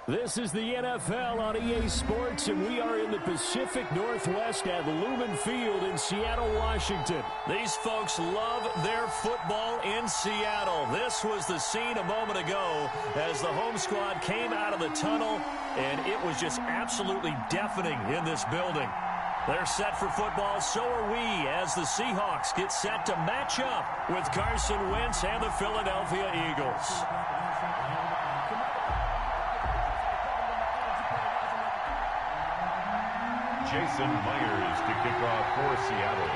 This is the NFL on EA Sports, and we are in the Pacific Northwest at Lumen Field in Seattle, Washington. These folks love their football in Seattle. This was the scene a moment ago as the home squad came out of the tunnel, and it was just absolutely deafening in this building. They're set for football, so are we, as the Seahawks get set to match up with Carson Wentz and the Philadelphia Eagles. Jason Myers to kick off for Seattle.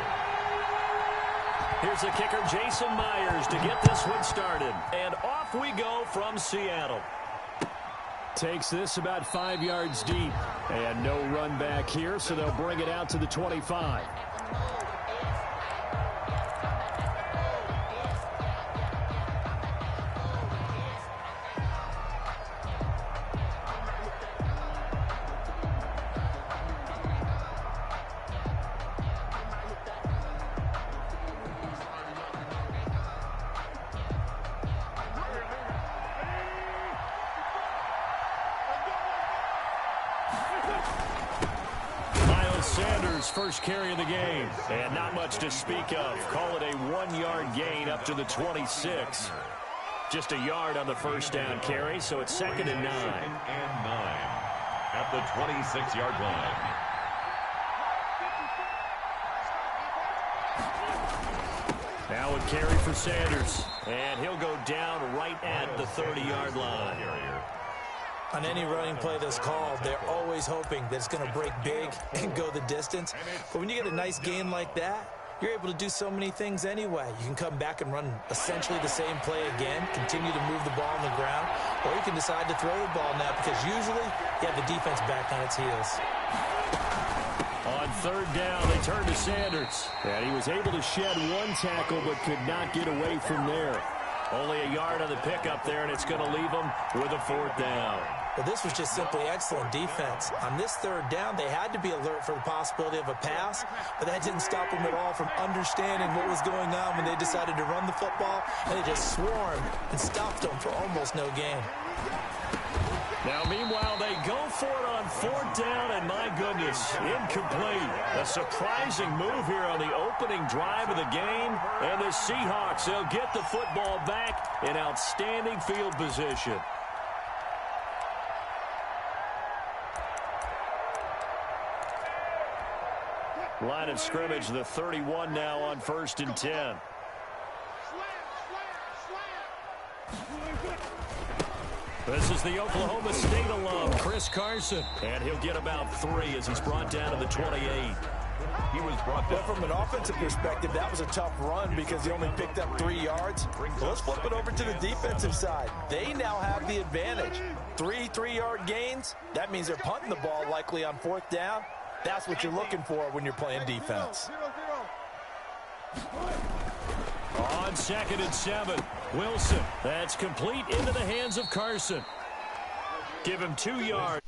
Here's the kicker, Jason Myers, to get this one started. And off we go from Seattle. Takes this about 5 yards deep. And no run back here, so they'll bring it out to the 25. First carry of the game, and not much to speak of. Call it a 1-yard gain up to the 26. Just a yard on the first down carry, so it's 2nd and 9. 2nd and 9 at the 26-yard line. Now a carry for Sanders, and he'll go down right at the 30-yard line. On any running play that's called, they're always hoping that it's going to break big and go the distance. But when you get a nice gain like that, you're able to do so many things anyway. You can come back and run essentially the same play again, continue to move the ball on the ground, or you can decide to throw the ball now because usually you have the defense back on its heels. On 3rd down, they turn to Sanders. And he was able to shed one tackle but could not get away from there. Only a yard on the pickup there, and it's going to leave him with a 4th down. But this was just simply excellent defense. On this 3rd down, they had to be alert for the possibility of a pass, but that didn't stop them at all from understanding what was going on when they decided to run the football, and they just swarmed and stopped them for almost no gain. Now, meanwhile, they go for it on 4th down, and my goodness, incomplete. A surprising move here on the opening drive of the game, and the Seahawks, they'll get the football back in outstanding field position. Line of scrimmage, the 31 now on 1st and 10. This is the Oklahoma State alum, Chris Carson. And he'll get about 3 as he's brought down to the 28. He was brought down. But from an offensive perspective, that was a tough run because he only picked up 3 yards. Well, let's flip it over to the defensive side. They now have the advantage. 3 3-yard gains. That means they're punting the ball likely on 4th down. That's what you're looking for when you're playing defense. On 2nd and 7, Wilson. That's complete into the hands of Carson. Give him 2 yards.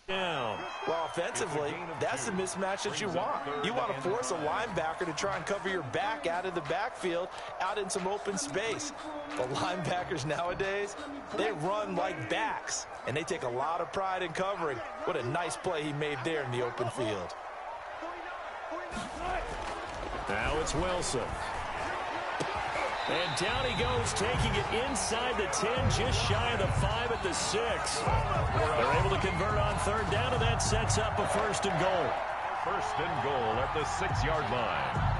Down. Well, offensively, that's the mismatch that you want. You want to force a linebacker to try and cover your back out of the backfield, out in some open space. The linebackers nowadays, they run like backs, and they take a lot of pride in covering. What a nice play he made there in the open field. Now it's Wilson. And down he goes, taking it inside the 10, just shy of the 5 at the 6. They're able to convert on 3rd down, and that sets up a 1st and goal. 1st and goal at the 6-yard line.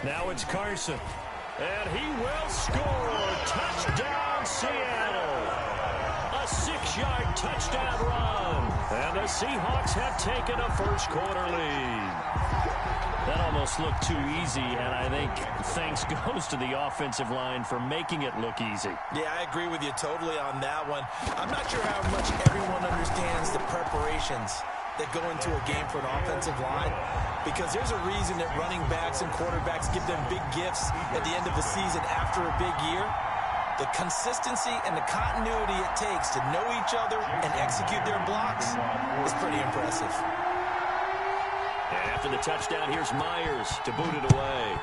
Now it's Carson. And he will score. Touchdown, Seattle. A 6-yard touchdown run. And the Seahawks have taken a first-quarter lead. That almost looked too easy, and I think thanks goes to the offensive line for making it look easy. Yeah, I agree with you totally on that one. I'm not sure how much everyone understands the preparations that go into a game for an offensive line, because there's a reason that running backs and quarterbacks give them big gifts at the end of the season after a big year. The consistency and the continuity it takes to know each other and execute their blocks is pretty impressive. And after the touchdown, here's Myers to boot it away.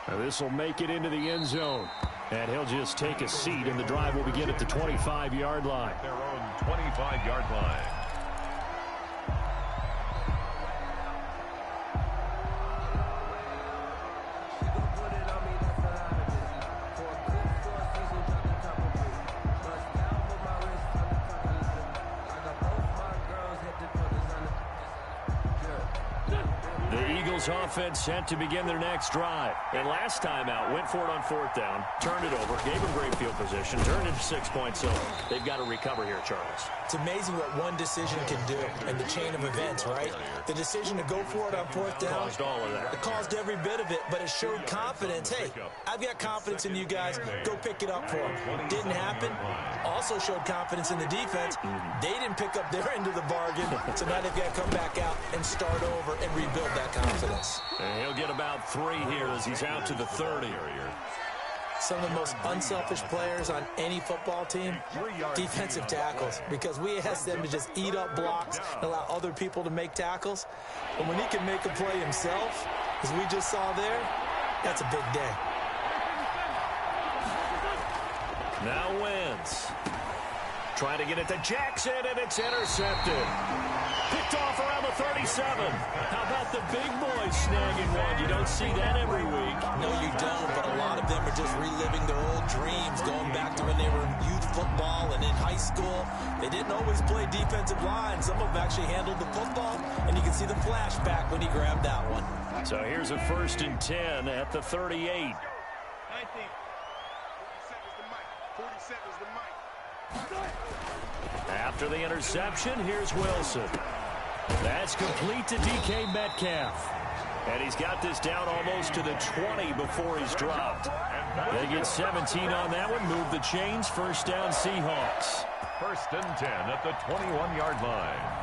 Now this will make it into the end zone. And he'll just take a seat, and the drive will begin at the 25-yard line. Their own 25-yard line. Offense sent to begin their next drive. And last time out, went for it on fourth down, turned it over, gave them great field position, turned into 6 points. So they've got to recover here, Charles. It's amazing what one decision can do in the chain of events, right? The decision to go for it on fourth down. Caused all of that. It caused every bit of it, but it showed confidence. Hey, I've got confidence in you guys. Go pick it up for them. Didn't happen. Also showed confidence in the defense. They didn't pick up their end of the bargain, so now they've got to come back out and start over and rebuild that confidence. And he'll get about 3 here as he's out to the 30. Some of the most unselfish players on any football team, defensive tackles, because we ask them to just eat up blocks and allow other people to make tackles. But when he can make a play himself, as we just saw there, that's a big day. Now Wentz. Trying to get it to Jackson, and it's intercepted. Picked off around the 37. How about the big boys snagging one? You don't see that every week. No, you don't, but a lot of them are just reliving their old dreams, going back to when they were in youth football and in high school. They didn't always play defensive line. Some of them actually handled the football, and you can see the flashback when he grabbed that one. So here's a 1st and 10 at the 38. 19. 47 is the mic. After the interception, here's Wilson. That's complete to DK Metcalf. And he's got this down almost to the 20 before he's dropped. They get 17 on that one. Move the chains. First down, Seahawks. 1st and 10 at the 21-yard line.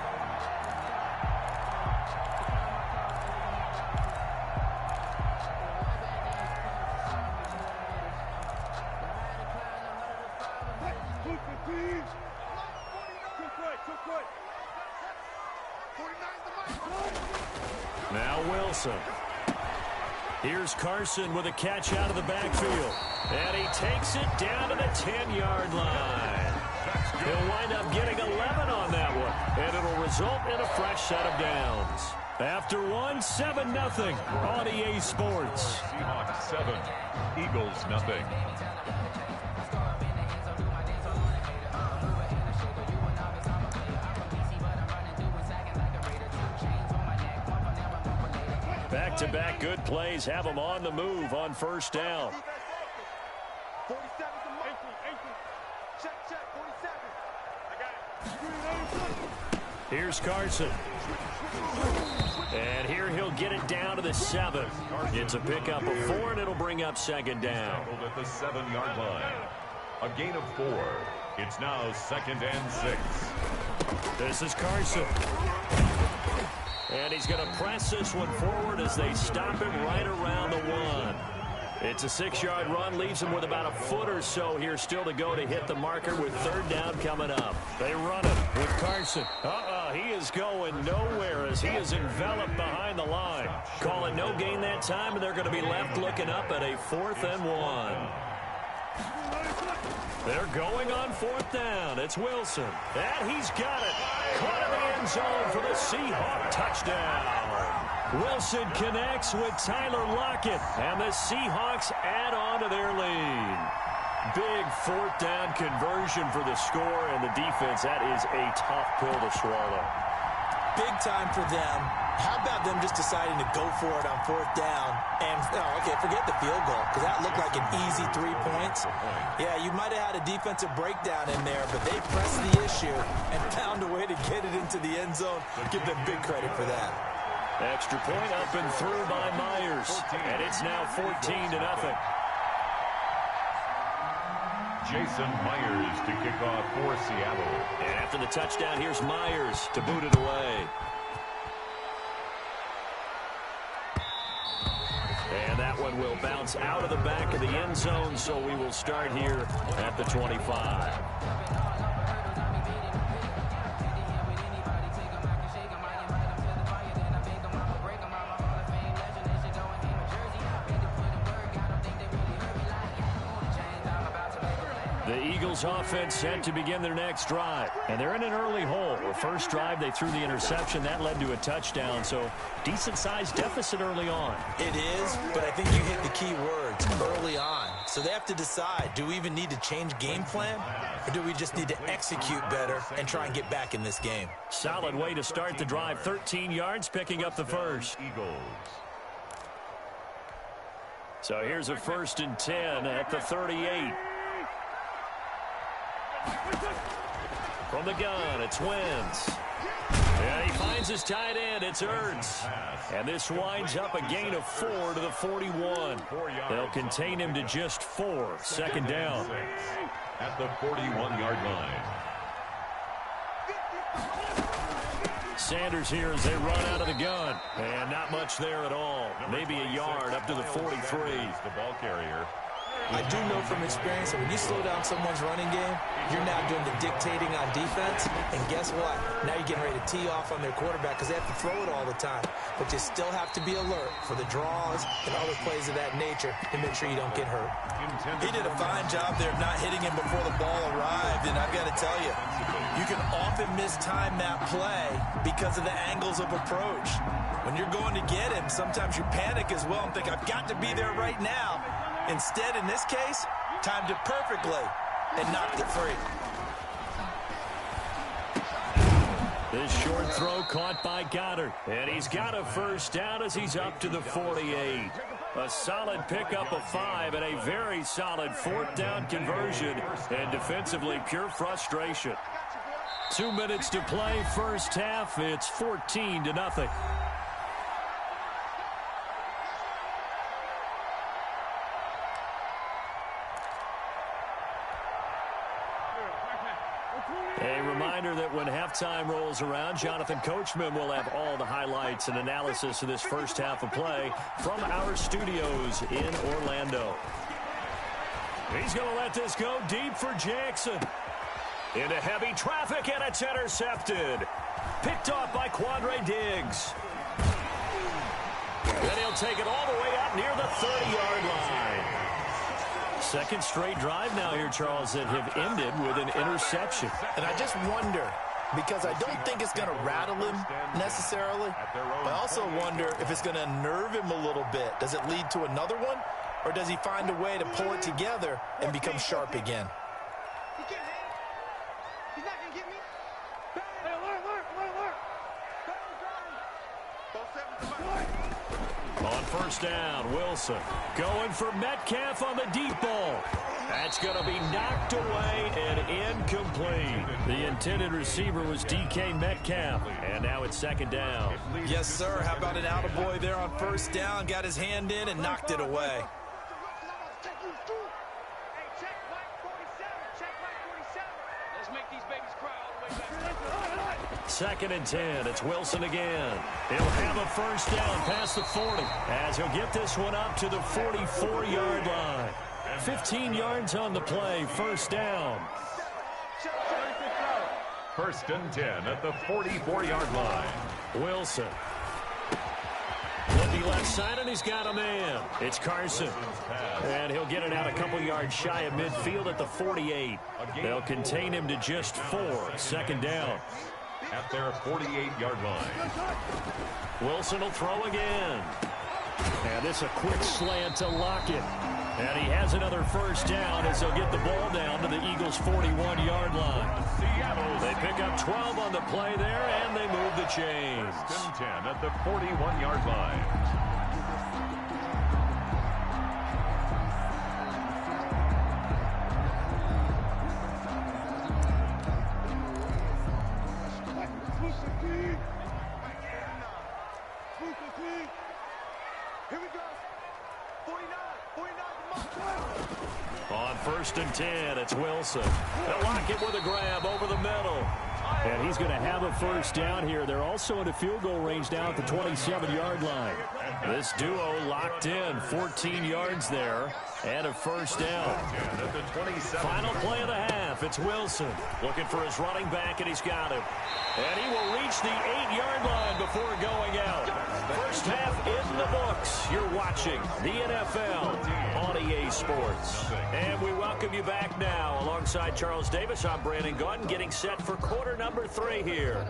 Now Wilson. Here's Carson with a catch out of the backfield. And he takes it down to the 10-yard line. He'll wind up getting 11 on that one. And it'll result in a fresh set of downs. After one, 7-0 on EA Sports. Seahawks 7, Eagles 0. Back-to-back good plays have them on the move on first down. 47 is the mic. Check, 47. I got it. Here's Carson. And here he'll get it down to the 7. It's a pickup of 4, and it'll bring up 2nd down. At the 7-yard line. A gain of 4. It's now 2nd and 6. This is Carson. And he's going to press this one forward as they stop him right around the 1. It's a 6-yard run, leaves him with about a foot or so here still to go to hit the marker with 3rd down coming up. They run it with Carson. He is going nowhere as he is enveloped behind the line. Call it no gain that time, and they're going to be left looking up at a 4th and 1. They're going on 4th down. It's Wilson. And he's got it. Caught in the end zone for the Seahawk touchdown. Wilson connects with Tyler Lockett, and the Seahawks add on to their lead. Big 4th down conversion for the score, and the defense, that is a tough pill to swallow. Big time for them. How about them just deciding to go for it on 4th down? And, okay, forget the field goal, because that looked like an easy 3 points. Yeah, you might have had a defensive breakdown in there, but they pressed the issue and found a way to get it into the end zone. Give them big credit for that. Extra point up and through by Myers. And it's now 14-0. Jason Myers to kick off for Seattle. And after the touchdown, here's Myers to boot it away. And that one will bounce out of the back of the end zone, so we will start here at the 25. The Eagles offense set to begin their next drive. And they're in an early hole. The first drive, they threw the interception. That led to a touchdown. So decent-sized deficit early on. It is, but I think you hit the key words, early on. So they have to decide, do we even need to change game plan? Or do we just need to execute better and try and get back in this game? Solid way to start the drive. 13 yards, picking up the first. Eagles. So here's a 1st and 10 at the 38. From the gun, it's Wentz. And he finds his tight end. It's Ertz. And this winds up a gain of 4 to the 41. They'll contain him to just 4. Second down. At the 41-yard line. Sanders here as they run out of the gun. And not much there at all. Maybe a yard up to the 43. The ball carrier. I do know from experience that when you slow down someone's running game, you're now doing the dictating on defense. And guess what? Now you're getting ready to tee off on their quarterback because they have to throw it all the time. But you still have to be alert for the draws and other plays of that nature to make sure you don't get hurt. He did a fine job there of not hitting him before the ball arrived. And I've got to tell you, you can often mistime that play because of the angles of approach. When you're going to get him, sometimes you panic as well and think, I've got to be there right now. Instead, in this case, timed it perfectly and knocked it free. This short throw caught by Goddard. And he's got a first down as he's up to the 48. A solid pickup of 5 and a very solid 4th down conversion. And defensively, pure frustration. 2 minutes to play, first half. It's 14-0. A reminder that when halftime rolls around, Jonathan Coachman will have all the highlights and analysis of this first half of play from our studios in Orlando. He's going to let this go deep for Jackson. Into heavy traffic, and it's intercepted. Picked off by Quandre Diggs. Then he'll take it all the way up near the 30-yard line. Second straight drive now here, Charles, that have ended with an interception. And I just wonder, because I don't think it's going to rattle him necessarily, but I also wonder if it's going to unnerve him a little bit. Does it lead to another one, or does he find a way to pull it together and become sharp again? He's not going to get me. Hey, alert. On first down, Wilson going for Metcalf on the deep ball. That's going to be knocked away and incomplete. The intended receiver was DK Metcalf, and now it's second down. Yes, sir. How about an attaboy there on first down? Got his hand in and knocked it away. Second and 10. It's Wilson again. He'll have a first down past the 40 as he'll get this one up to the 44-yard line. 15 yards on the play. First down. First and 10 at the 44-yard line. Wilson. Looking left side, and he's got a man. It's Carson. And he'll get it out a couple yards shy of midfield at the 48. They'll contain him to just 4. Second down. At their 48-yard line. Wilson will throw again. And this a quick slant to Lockett. And he has another first down as they'll get the ball down to the Eagles' 41-yard line. They pick up 12 on the play there, and they move the chains. First and 10 at the 41-yard line. On first and 10, it's Wilson. They'll lock it with a grab over the middle. And he's going to have a first down here. They're also into field goal range now at the 27-yard line. This duo locked in, 14 yards there, and a first down. Final play of the half, it's Wilson looking for his running back, and he's got him. And he will reach the 8-yard line before going out. First half in the books. You're watching the NFL on EA Sports. And we welcome you back now. Alongside Charles Davis, I'm Brandon Gaudin, getting set for quarter number 3 here.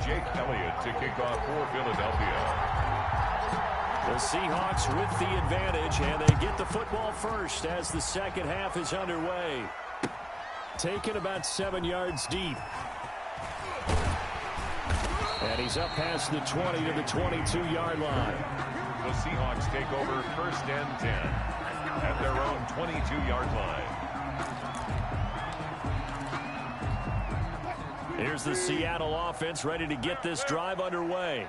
Jake Elliott to kick off for Philadelphia. The Seahawks with the advantage, and they get the football first as the second half is underway. Taken about 7 yards deep. And he's up past the 20 to the 22-yard line. The Seahawks take over first and 10 at their own 22-yard line. Here's the Seattle offense ready to get this drive underway.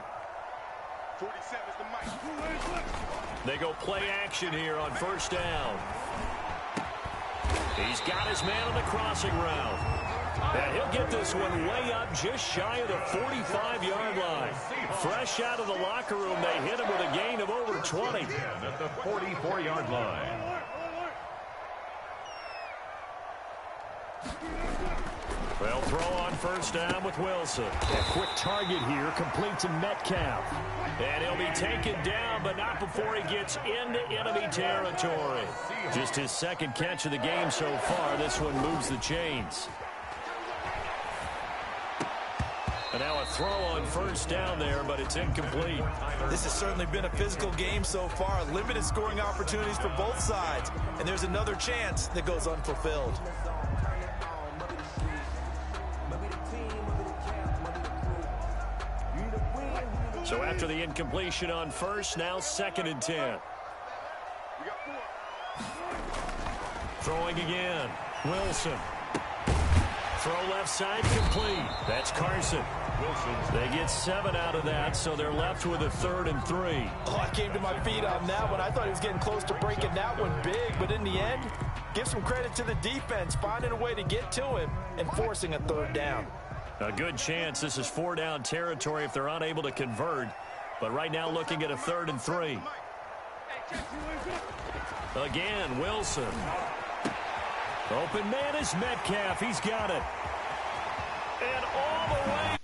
They go play action here on first down. He's got his man on the crossing route. And he'll get this one way up just shy of the 45-yard line. Fresh out of the locker room, they hit him with a gain of over 20. At the 44-yard line. They'll throw on first down with Wilson. A quick target here, complete to Metcalf. And he'll be taken down, but not before he gets into enemy territory. Just his second catch of the game so far. This one moves the chains. And now a throw on first down there, but it's incomplete. This has certainly been a physical game so far. Limited scoring opportunities for both sides. And there's another chance that goes unfulfilled. So after the incompletion on first, now second and 10. Throwing again. Wilson. Throw left side complete. That's Carson. They get 7 out of that, so they're left with a 3rd and 3. Oh, I came to my feet on that one. I thought he was getting close to breaking that one big, but in the end, give some credit to the defense, finding a way to get to him and forcing a 3rd down. A good chance this is 4-down territory if they're unable to convert. But right now looking at a 3rd and 3. Again, Wilson. Open man is Metcalf. He's got it. And all the way